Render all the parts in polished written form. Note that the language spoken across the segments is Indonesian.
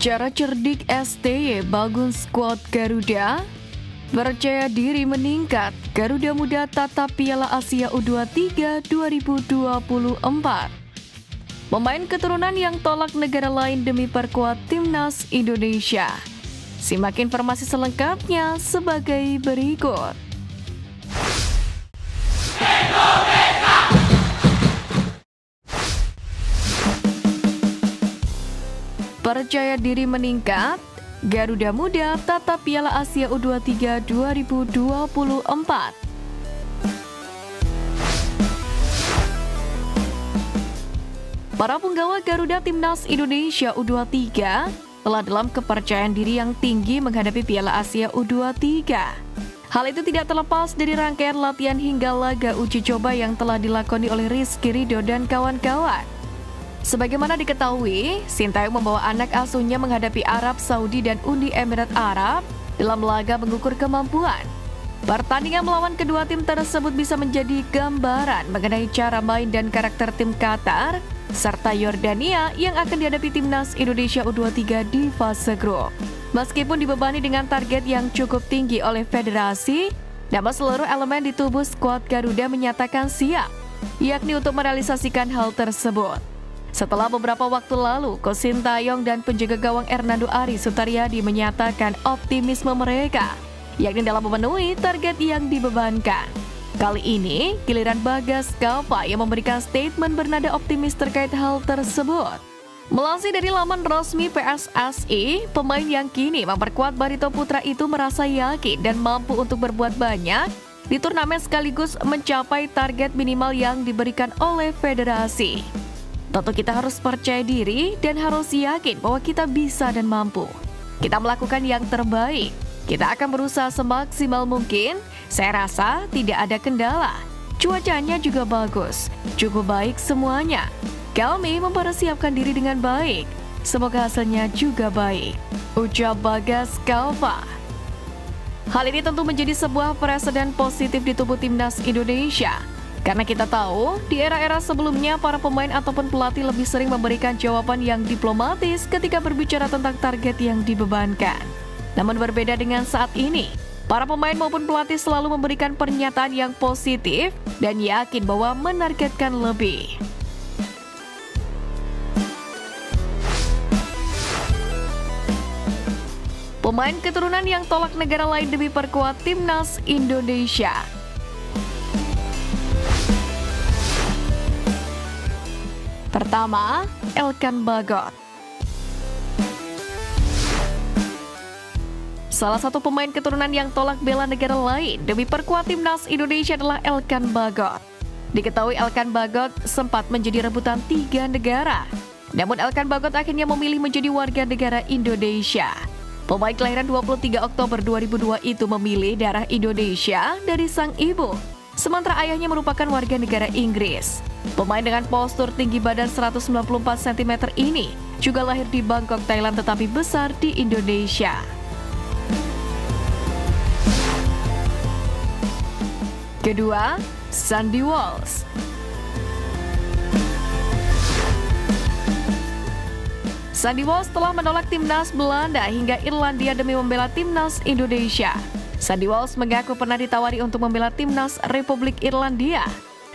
Cara cerdik STY bangun skuad Garuda, percaya diri meningkat, Garuda Muda tatap Piala Asia U23 2024. Pemain keturunan yang tolak negara lain demi perkuat timnas Indonesia. Simak informasi selengkapnya sebagai berikut. Percaya diri meningkat, Garuda Muda tatap Piala Asia U23 2024. Para punggawa Garuda Timnas Indonesia U23 telah dalam kepercayaan diri yang tinggi menghadapi Piala Asia U23. Hal itu tidak terlepas dari rangkaian latihan hingga laga uji coba yang telah dilakoni oleh Rizky Ridho dan kawan-kawan. Sebagaimana diketahui, Sintayong membawa anak asuhnya menghadapi Arab Saudi dan Uni Emirat Arab dalam laga mengukur kemampuan. Pertandingan melawan kedua tim tersebut bisa menjadi gambaran mengenai cara main dan karakter tim Qatar serta Yordania yang akan dihadapi timnas Indonesia U23 di fase grup. Meskipun dibebani dengan target yang cukup tinggi oleh federasi, namun seluruh elemen di tubuh skuad Garuda menyatakan siap, yakni untuk merealisasikan hal tersebut. Setelah beberapa waktu lalu, Coach Sintayong dan penjaga gawang Hernando Ari Sutariadi menyatakan optimisme mereka, yakni dalam memenuhi target yang dibebankan. Kali ini, giliran Bagas Kava yang memberikan statement bernada optimis terkait hal tersebut. Melansir dari laman resmi PSSI, pemain yang kini memperkuat Barito Putra itu merasa yakin dan mampu untuk berbuat banyak di turnamen sekaligus mencapai target minimal yang diberikan oleh federasi. Tentu kita harus percaya diri dan harus yakin bahwa kita bisa dan mampu. Kita melakukan yang terbaik. Kita akan berusaha semaksimal mungkin. Saya rasa tidak ada kendala. Cuacanya juga bagus. Cukup baik semuanya. Kami mempersiapkan diri dengan baik. Semoga hasilnya juga baik, ucap Bagas Kava. Hal ini tentu menjadi sebuah presiden positif di tubuh timnas Indonesia. Karena kita tahu, di era-era sebelumnya para pemain ataupun pelatih lebih sering memberikan jawaban yang diplomatis ketika berbicara tentang target yang dibebankan. Namun berbeda dengan saat ini, para pemain maupun pelatih selalu memberikan pernyataan yang positif dan yakin bahwa menargetkan lebih. Pemain keturunan yang tolak negara lain demi perkuat timnas Indonesia. Pertama, Elkan Bagot. Salah satu pemain keturunan yang tolak bela negara lain demi perkuat timnas Indonesia adalah Elkan Bagot. Diketahui Elkan Bagot sempat menjadi rebutan 3 negara. Namun Elkan Bagot akhirnya memilih menjadi warga negara Indonesia. Pemain kelahiran 23 Oktober 2002 itu memilih darah Indonesia dari sang ibu, sementara ayahnya merupakan warga negara Inggris. Pemain dengan postur tinggi badan 194 cm ini juga lahir di Bangkok, Thailand tetapi besar di Indonesia. Kedua, Sandy Walsh. Sandy Walsh telah menolak timnas Belanda hingga Irlandia demi membela timnas Indonesia. Sandy Walsh mengaku pernah ditawari untuk membela timnas Republik Irlandia.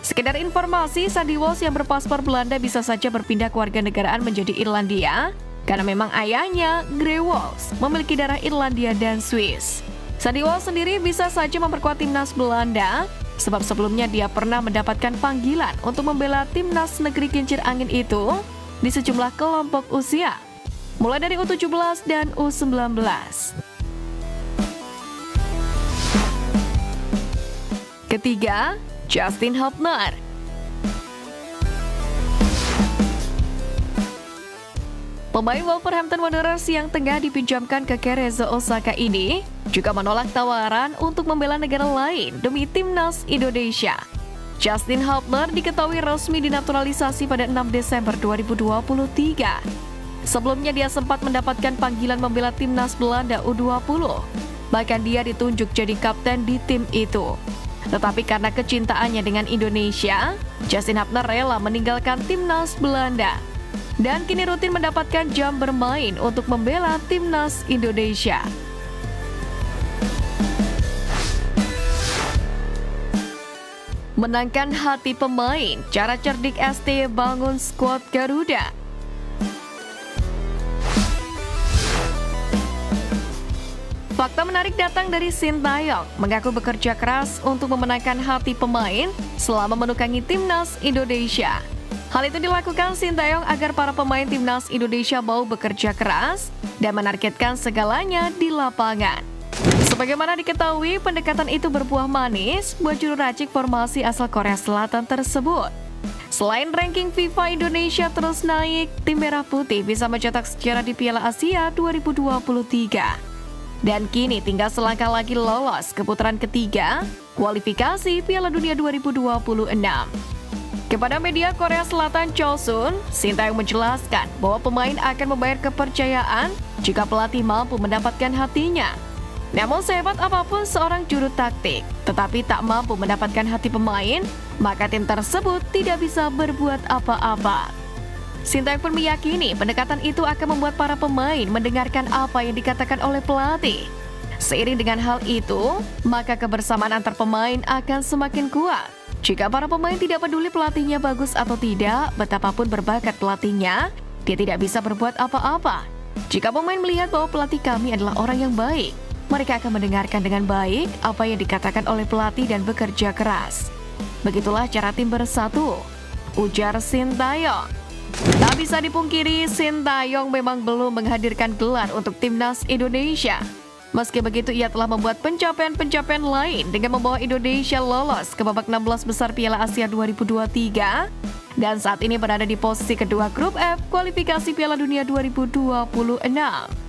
Sekedar informasi, Sandy Walsh yang berpaspor Belanda bisa saja berpindah kewarganegaraan menjadi Irlandia karena memang ayahnya, Gray Walsh, memiliki darah Irlandia dan Swiss. Sandy Walsh sendiri bisa saja memperkuat timnas Belanda sebab sebelumnya dia pernah mendapatkan panggilan untuk membela timnas negeri kincir angin itu di sejumlah kelompok usia, mulai dari U17 dan U19. Ketiga, Justin Hubner. Pemain Wolverhampton Wanderers yang tengah dipinjamkan ke Cerezo Osaka ini juga menolak tawaran untuk membela negara lain demi timnas Indonesia. Justin Hubner diketahui resmi dinaturalisasi pada 6 Desember 2023. Sebelumnya dia sempat mendapatkan panggilan membela timnas Belanda U20. Bahkan dia ditunjuk jadi kapten di tim itu. Tetapi karena kecintaannya dengan Indonesia, Justin Hubner rela meninggalkan timnas Belanda. dan kini rutin mendapatkan jam bermain untuk membela timnas Indonesia. Menangkan hati pemain, cara cerdik ST bangun skuad Garuda. Fakta menarik datang dari Sintayong, mengaku bekerja keras untuk memenangkan hati pemain selama menukangi timnas Indonesia. Hal itu dilakukan Sintayong agar para pemain timnas Indonesia mau bekerja keras dan menargetkan segalanya di lapangan. Sebagaimana diketahui, pendekatan itu berbuah manis buat juru racik formasi asal Korea Selatan tersebut. Selain ranking FIFA Indonesia terus naik, tim Merah Putih bisa mencetak sejarah di Piala Asia 2023. Dan kini tinggal selangkah lagi lolos ke putaran ketiga, kualifikasi Piala Dunia 2026. Kepada media Korea Selatan Chosun, Sintayong menjelaskan bahwa pemain akan membayar kepercayaan jika pelatih mampu mendapatkan hatinya. Namun sehebat apapun seorang juru taktik, tetapi tak mampu mendapatkan hati pemain, maka tim tersebut tidak bisa berbuat apa-apa. Sintayong pun meyakini pendekatan itu akan membuat para pemain mendengarkan apa yang dikatakan oleh pelatih. Seiring dengan hal itu, maka kebersamaan antar pemain akan semakin kuat. Jika para pemain tidak peduli pelatihnya bagus atau tidak, betapapun berbakat pelatihnya, dia tidak bisa berbuat apa-apa. Jika pemain melihat bahwa pelatih kami adalah orang yang baik, mereka akan mendengarkan dengan baik apa yang dikatakan oleh pelatih dan bekerja keras. Begitulah cara tim bersatu, ujar Sintayong. Tak bisa dipungkiri, Sintayong memang belum menghadirkan gelar untuk timnas Indonesia. Meski begitu, ia telah membuat pencapaian-pencapaian lain dengan membawa Indonesia lolos ke babak 16 besar Piala Asia 2023 dan saat ini berada di posisi kedua grup F kualifikasi Piala Dunia 2026.